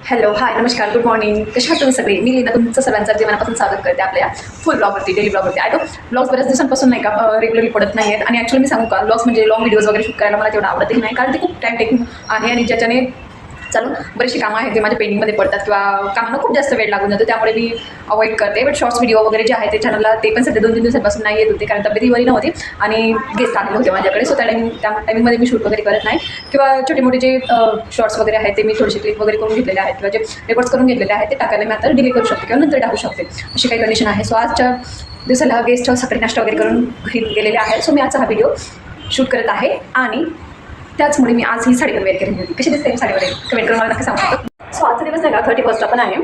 Hello, हाय, नमस्कार, good morning. कशा आहात तुम्ही सगळे? मी लीना तुमचं सर्वांचं जे मनापासून स्वागत करते आपल्या फुल ब्लॉगवरती, डेली ब्लॉगवरती. आय नो ब्लॉग्स बऱ्याच दिवसांपासून नाही का रेग्युलरली पडत नाही आहेत. आणि ॲक्च्युअली मी सांगू का, ब्लॉग्स म्हणजे लॉंग व्हिडिओज वगैरे शूट करायला मला तेवढं आवडतही नाही, कारण ते खूप टाईम टेकिंग आहे आणि ज्याच्याने चालून बरेचशी कामं आहेत ते माझ्या पेंडिंगमध्ये पडतात किंवा कामांना खूप जास्त वेळ लागून जातो, त्यामुळे मी अवॉइड करते. बट शॉर्ट्स व्हिडिओ वगैरे जे आहे ते चॅनलला ते पण सध्या 2-3 दिवसांपासून नाही येत होते, कारण तब्येती बरी नव्हती आणि गेस्ट आलेले होते माझ्याकडे. सो त्या टायमिंगमध्ये मी शूट वगैरे करत नाही, किंवा छोटे मोठे जे शॉर्ट्स वगैरे आहेत ते मी थोडेसे क्लिप वगैरे करून घेतलेले आहेत किंवा जे रेकॉर्ड्स करून घेतलेले आहेत ते टाकायला मी आता डिलीट करू शकते किंवा नंतर टाकू शकते, अशी काही कंडिशन आहे. सो आजच्या दिवसाला गेस्ट सकाळी नाश्ता वगैरे करून घरी गेलेले आहेत. सो मी आजचा हा व्हिडिओ शूट करत आहे आणि त्याचमुळे मी आज ही साडी पण वेअर केली होती. कशी दिसते साडीमध्ये कमेंट करून मला नक्की सांगू शकतो. सो आजचा दिवस नाही का 31st पण आहे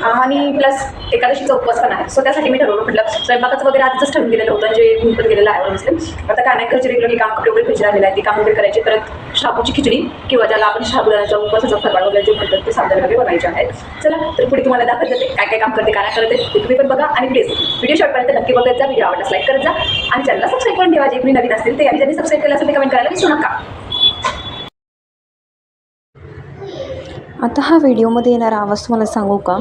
आणि प्लस एकादशीचा उपवास पण आहे. सो त्यासाठी मी ठरवलं, म्हटलं स्वयंपाकाचं वगैरे आधीच ठरवून गेलेलं होतं, जे मी पण गेलेलं आहे ऑब्व्हियसली. आता काय नाही, घरचे रेग्युलरली काम कपडे वगैरे खिचडी राहिलेलं आहे, ते काम वगैरे करायचे. परत शाबूची खिचडी किंवा ज्याला आपण शाबुदाण्याचा उपवासाचा फराळ वगैरे जे म्हणतात ते साबुदाणे वगैरे बनायचे आहेत. चला तर पुढे तुम्हाला दाखवत जाते काय काय काम करते, काय करते ते तुम्ही पण बघा. आणि प्लीज व्हिडिओ शॉर्टपर्यंत नक्की बघत जा. व्हिडिओ आवडल्यास लाईक करत जा आणि चॅनलला सबस्क्राईब करून ठेवा, जे कोणी नवीन असतील ते. आणि ज्यांनी सबस्क्राईब केलं असेल ते कमेंट करायला विसरू नका. आता हा व्हिडिओमध्ये येणारा आवाज तुम्हाला सांगू का,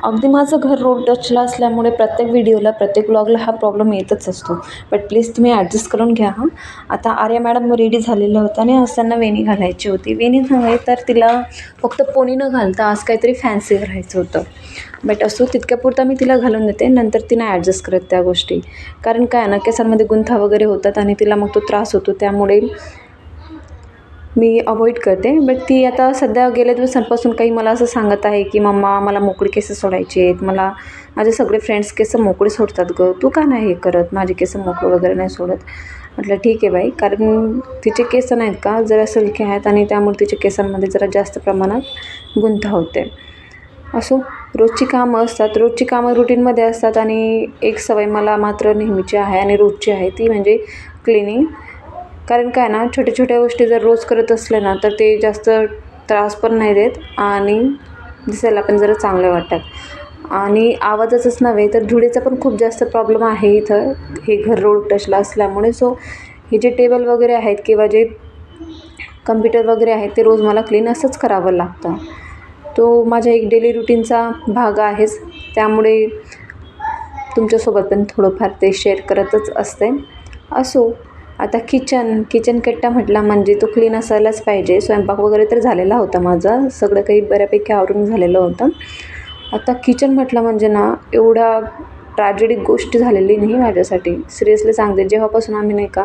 अगदी माझं घर रोड टचला असल्यामुळे प्रत्येक व्हिडिओला प्रत्येक ब्लॉगला हा प्रॉब्लेम येतच असतो. बट प्लीज तुम्ही ॲडजस्ट करून घ्या. हां, आता आर्या मॅडम रेडी झालेलं होतं आणि आज त्यांना वेणी घालायची होती. वेणी नव्हे तर तिला फक्त पोनी न घालता आज काहीतरी फॅन्सी राहायचं होतं. बट असो, तितक्यापुरता मी तिला घालून देते, नंतर तिने ॲडजस्ट करत त्या गोष्टी. कारण काय ना, केसांमध्ये गुंथा वगैरे होतात आणि तिला मग तो त्रास होतो, त्यामुळे मी अवॉइड करते. बट ती आता सध्या गेल्या दिवसांपासून काही मला असं सांगत आहे की मम्मा मला मोकळी केस सोडायची आहेत, मला माझे सगळे फ्रेंड्स केस मोकळे सोडतात गं, तू का नाही हे करत, माझे केस मोकळे वगैरे नाही सोडत. म्हटलं ठीक आहे बाई, कारण तिचे केस नाहीत का जरा सिल्की आहेत आणि त्यामुळे तिच्या केसांमध्ये जरा जास्त प्रमाणात गुंता होते. असो, रोजची कामं असतात, रोजची कामं रुटीनमध्ये असतात आणि एक सवय मला मात्र नेहमीची आहे आणि रोजची आहे, ती म्हणजे क्लिनिंग. कारण काय ना, छोट्या छोट्या गोष्टी जर रोज करत असल्या ना तर ते जास्त त्रास पण नाही देत आणि दिसायला पण जरा चांगलं वाटतात. आणि आवाजाचंच नव्हे तर धुळीचा पण खूप जास्त प्रॉब्लेम आहे इथं, हे घर रोड टचला असल्यामुळे. सो हे जे टेबल वगैरे आहेत किंवा जे कम्प्युटर वगैरे आहेत ते रोज मला क्लीन असंच करावं लागतं. तो माझ्या एक डेली रुटीनचा भाग आहेच, त्यामुळे तुमच्यासोबत पण थोडंफार ते शेअर करतच असते. असो, आता किचन कट्टा म्हटला म्हणजे तो क्लीन असायलाच पाहिजे. स्वयंपाक वगैरे तर झालेला होता माझा, सगळं काही बऱ्यापैकी आवरून झालेलं होतं. आता किचन म्हटलं म्हणजे ना, एवढा ट्रॅजेडिक गोष्ट झालेली नाही माझ्यासाठी, सिरियसली सांगते. जेव्हापासून आम्ही नाही का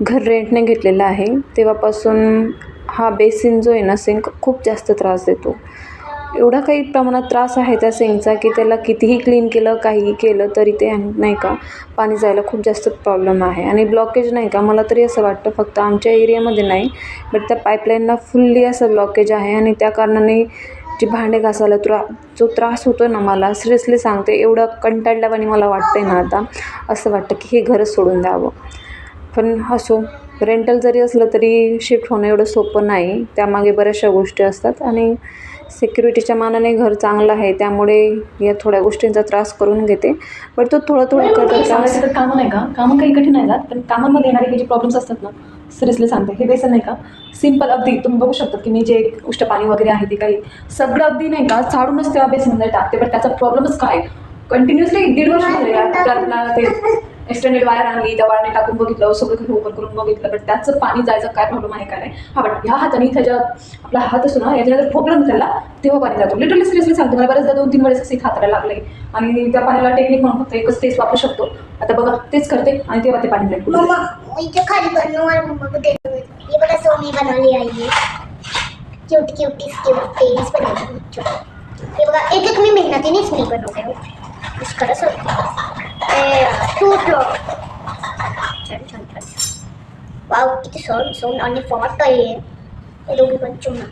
घर रेंटने घेतलेलं आहे तेव्हापासून हा बेसिन जो आहे ना, सिंक खूप जास्त त्रास देतो. एवढा काही प्रमाणात त्रास आहे त्या सिंकचा की त्याला कितीही क्लीन केलं, काहीही केलं तरी ते नाही का पाणी जायला खूप जास्त प्रॉब्लेम आहे. आणि ब्लॉकेज नाही का, मला तरी असं वाटतं फक्त आमच्या एरियामध्ये नाही, बट त्या पाईपलाईनला फुल्ली असं ब्लॉकेज आहे आणि त्या कारणाने जी भांडे घासायला जो त्रास होतो ना, मला सिरियसली सांगते, एवढं कंटाळल्यावानी मला वाटतं आहे ना, आता असं वाटतं की हे घरच सोडून द्यावं. पण असो, रेंटल जरी असलं तरी शिफ्ट होणं एवढं सोपं नाही, त्यामागे बऱ्याचशा गोष्टी असतात आणि सिक्युरिटीच्या मानाने घर चांगलं आहे, त्यामुळे या थोड्या गोष्टींचा त्रास करून घेते. बट तो थोडं करत सांगायचं तर कामं नाही का, कामं काही कठीण नाही जात, पण कामांमध्ये येणारे हे जे प्रॉब्लेम्स असतात ना, सिरियसली सांगते, हे बेसन नाही का सिम्पल, अगदी तुम्ही बघू शकता की मी जे उष्ट पाणी वगैरे आहे ते काही सगळं अगदी नाही का चाडूनच त्या बेसनमध्ये टाकते. पण त्याचा प्रॉब्लेमच काय, कंटिन्युअसली 1.5 वर्ष झाले त्यातला ते एक्सटेंडेड वायर आणली, त्या वायरने टाकून बघितलं, सगळं काही ओपन करून बघितलं, बट त्याचं पाणी जायचं काय प्रॉब्लेम आहे काय नाही. हा, बट ह्या हाताने इथं ज्या आपला हात असतो ना, याच्या जर ठोकलं त्याला तेव्हा पाणी जातो. लिटरली सिरियसली सांगतो, मला बऱ्याचदा 2-3 वेळेस असं हाताला लागले आणि त्या पाण्याला टेक्निक म्हणून फक्त एकच तेच वापरू शकतो. आता बघा तेच करते आणि तेव्हा ते पाणी जाईल. खाली ये बड़ा सोनी बनवली आहे, क्यूट पेज बनवली. हे बघा, एक मी मेहनतीनेच मी बनवले हो, खरंच टू फ्लोर. छान. वाव, किती सोन आणि फॉट आहे हे दोघी पण चुना.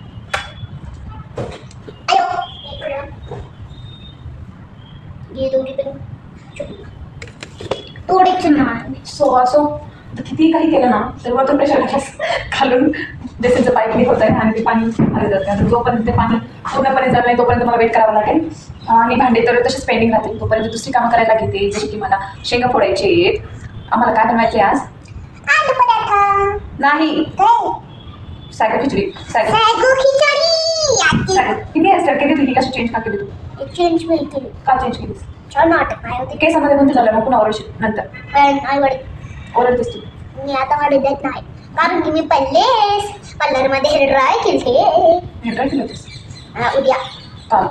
ये दोघी पण थोडे चुना. असो किती काही केलं ना तर वरतून प्रेशर खालून बेसिनचं पाईप लीक होत आहे आणि ते पाणी खाली जात आहे. जोपर्यंत ते पाणी पूर्णपणे जात नाही तोपर्यंत मला वेट करावं लागेल. आणि भांडे तर तसेच पेंडिंग राहतील, तोपर्यंत दुसरी कामं करायला घेते, जसे की मला शेंगा फोडायचे आहेत. आम्हाला काय बनवायचे आज? नाही, सायगो खिचडी. किती हेअरस्टाईल केली तुझी कशी चेंज का केली तू चेंज मिळतील का चेंज केलीस छान वाटत नाही होते केसामध्ये कोणतं झालं मग पुन्हा ओरडशील नंतर पण आई वडील ओरडतेस तू मी आता वाढत देत नाही कारण की मी पहिलेच पार्लरमध्ये हेअर ड्राय केले हे काय केलं होतीस उद्या काल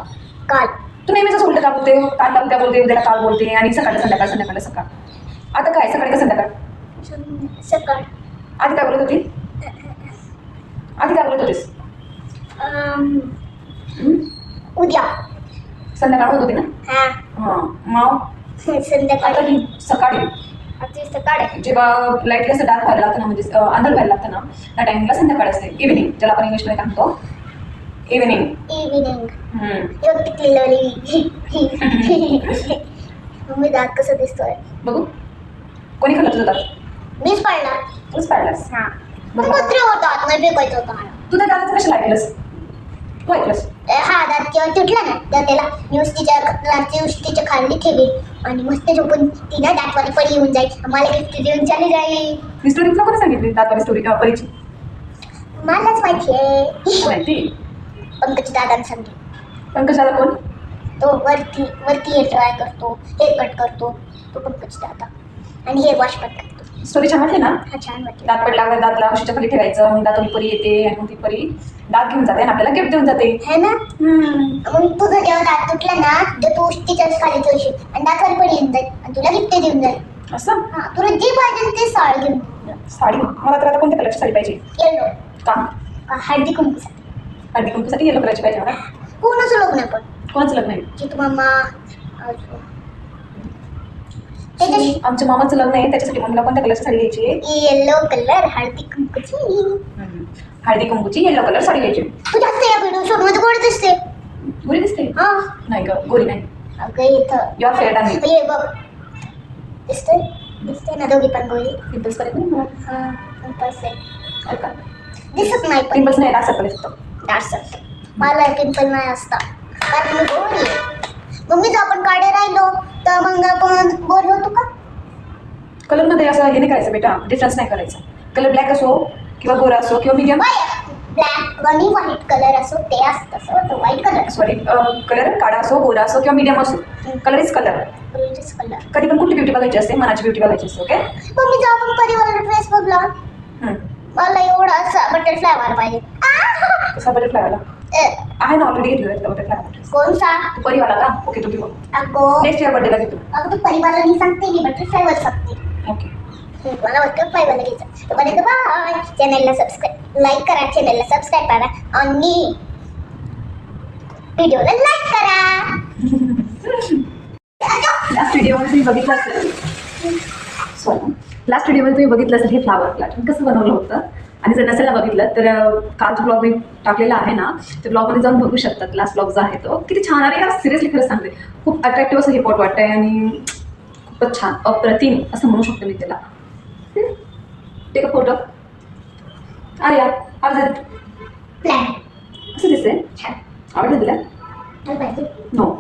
काल तू नेहमीच उलट का बोलते कालला उद्या बोलते उद्याला काल बोलते आणि सकाळी संध्याकाळ संध्याकाळ सकाळ आता काय सकाळी का संध्याकाळ सकाळ आधी काय बोलत होती आधी काय बोलत होतीस उद्या संध्याकाळ होत होती ना हा हां मग आता संध्याकाळी ही सकाळी आता सकाळ जेव्हा लाईट असं डार्क व्हायला लागतं ना म्हणजे अंधार व्हायला लागतं ना त्या टाइमला संध्याकाळ असते इव्हिनिंग ज्याला आपण इंग्लिशमध्ये काय म्हणतो इव्हिनिंग इव्हिनिंग पिकलेली मम्मी दात कसं दिसतोय बघू कोणी खाल्लं तुझं दात मीच पाडला तूच पाडलास हा बघ कुत्रे होतात नाही फेकायचं होतं मला तू त्या दादाचं कशाला ऐकलंस तू ऐकलंस हा दात जेव्हा तुटला ना तर त्याला नुसतीच्या खाली ठेवी आणि मस्त झोपून ती ना दातवाली परी येऊन जाईल मला गिफ्ट देऊन चाली जाईल ही स्टोरी तुला कोणी सांगितली दातवाली स्टोरी परीची मलाच माहिती आहे माहिती पंकज दादाने सांगितलं पण कशाला कोण तो वरती हेअर ट्राय करतो हेअर कट करतो तो पंकज दादा आणि हेअर वॉश पण करतो स्टोरी छान वाटली ना हा छान वाटलं दात पडल्यावर दातला औषधाच्या खाली ठेवायचं मग दातोली परी येते आणि मग ती परी दात घेऊन जाते आणि आपल्याला गिफ्ट देऊन जाते है ना मग तुझं जेव्हा दात तुटला ना तर तू तिच्याच खाली ठेवशील आणि दातावर पण येऊन जाईल आणि तुला गिफ्ट देऊन जाईल असं हा तुला जे पाहिजे ते साडी घेऊन साडी मला तर आता कोणत्या कलरची साडी पाहिजे येलो का हळदी कुंकूसाठी हळदी कुंकूसाठी येलो कलरची पाहिजे मला कोणाचं लग्न पण कोणाचं लग्न आहे जितू मामा त्याच्या आमच्या मामाचं लग्न आहे त्याच्यासाठी मम्मीला कोणत्या कलरची साडी घ्यायची आहे येलो कलर हळदी कुंकूची हळदी कुंकूची येलो कलर साडी घ्यायची तू जास्त या व्हिडिओ शोधमध्ये गोड दिसते गोरी दिसते हा नाही ग गोरी नाही अगं इथं युअर फेअर आणि ये बघ दिसते ना दोघी पण गोळी पिंपल्स करायचं नाही मला हा पिंपल्स आहे काय का दिसत नाही पण पिंपल्स नाही डार्क सर्कल फक्त डार्क सर्कल मला पिंपल नाही असता कारण मी गोरी आहे मग मी जर आपण काढे राहिलो तर मग आपण गोरी होतो का कलरमध्ये असं हे नाही करायचं बेटा डिफरन्स नाही करायचा कलर ब्लॅक असो किंवा गोरा असो किंवा मीडियम ब्लॅक आणि व्हाईट कलर असो ते असतं तसं तो व्हाईट कलर सॉरी कलर काळा असो गोरा असो किंवा मीडियम असो colour is colour orange colour कधी पण कुठली ब्युटी बघायची असते मनाची ब्युटी बघायची असते ओके मग मी जेव्हा आपण परिवार ड्रेस बघला मला एवढा असा बटरफ्लाय वाला पाहिजे कसा बटरफ्लायवाला आहे ना ऑलरेडी घेतलेला बटरफ्लाय कोणसा परिवाला का ओके तू घेऊ अगो नेक्स्ट इयर बर्थडेला घेतो अगं तू परिवारला मी सांगते मी बटरफ्लाय वर सांगते ओके मला बटरफ्लाय वाला घ्यायचं तर बाय चॅनलला सबस्क्राईब लाईक करा चॅनलला सबस्क्राईब करा आणि व्हिडिओला लाईक करा लास्ट व्हिडिओमध्ये तुम्ही बघितलं असेल सॉरी लास्ट व्हिडिओमध्ये तुम्ही बघितलं असेल हे फ्लावर प्लॅट कसं बनवलं होतं आणि जर नसेल ना बघितलं तर कालचा ब्लॉग मी टाकलेला आहे ना ते ब्लॉगमध्ये जाऊन बघू शकतात लास्ट ब्लॉग जो आहे तो किती छान आहे यार सिरियसली खरंच सांगते खूप अट्रॅक्टिव्ह असं हे पॉट वाटतं आहे आणि खूपच छान अप्रतिम असं म्हणू शकते मी त्याला टेक अ फोटो अरे यार आज प्लॅन असं दिसतंय आवडलं तुला नो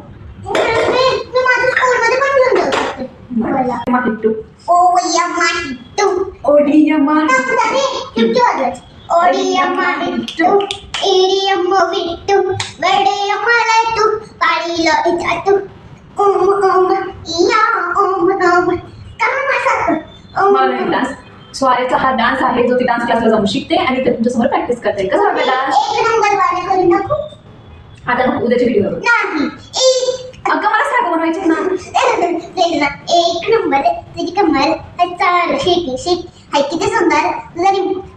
मी माझ्या स्कूलमध्ये पण घेऊन जाऊ शकते मला माहिती ओ यम्मा हिट्टू ओडियमा ओडियम्मा हिट्टू इडियम्मा विट्टू गडेयम्मा लायटू पाडीला इचाटू ओम ओम इया ओम ओम कमा मासा डान्स स्वारेचा हा डान्स आहे जो ती डान्स क्लासला जाऊन शिकते आणि ते तुमच्यासमोर प्रॅक्टिस करते कसं वाटलं डान्स एक नंबर वाले करून दाखवू आता मग उद्याची व्हिडिओ नाही अगं मला सांग बनवायचे ना एक नंबर तुझी कमल चाल शेती शेत हाय किती सुंदर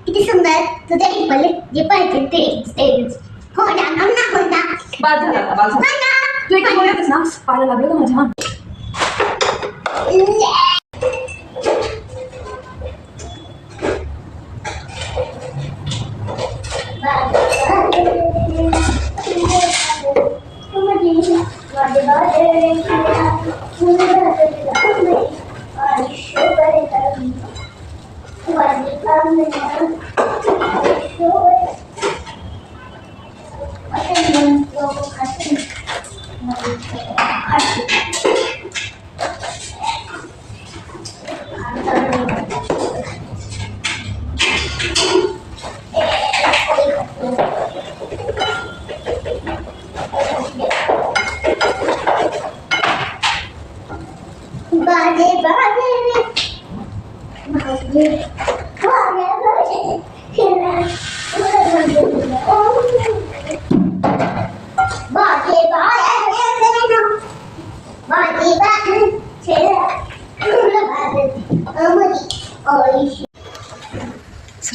किती सुंदर तुझ्या डिंपल जे पाहिजे ते स्टेज हो ना हो ना बाद झाला आता, बाद झाला तू एक बोलतस ना पाहायला लागलं का माझ्या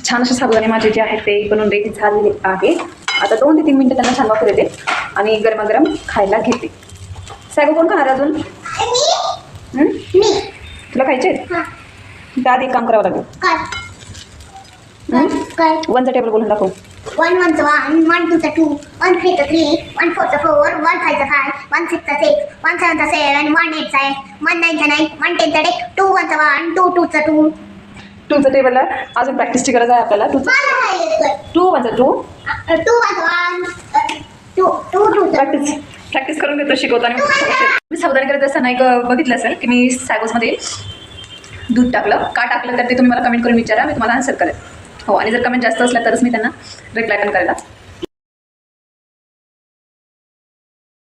छान असे साबुदाणे माझे जे आहेत ते बनवून रेडी झालेले आहे. आता 2 ते 3 मिनिटं त्यांना छान वाफू देते आणि गरमागरम खायला घेते. सागो कोण खाणार अजून? तुला खायचे? त्याआधी एक काम करावं लागेल. 1चा टेबल बोलून दाखव. 1 1 1, 1 2 2, 1 3 3, 1 4 4, 1 5 5, 1 6 6, 1 7 7, 1 8 8, 1 9 9, 1 10 10, 2 1 1, 2 2 2. 2चा टेबलला अजून प्रॅक्टिसची गरज आहे आपल्याला. 2 2 1 2 2 1 2 2 2. प्रॅक्टिस करून घेतो शिकवताना. मी सावधानी करत असताना एक बघितलं असेल की मी सॅगोजमध्ये दूध टाकलं. का टाकलं तर ते तुम्ही मला कमेंट करून विचारा, मी तुम्हाला आन्सर करेल. हो, आणि जर कमेंट जास्त असल्या तरच मी त्यांना रिप्लाय पण करायला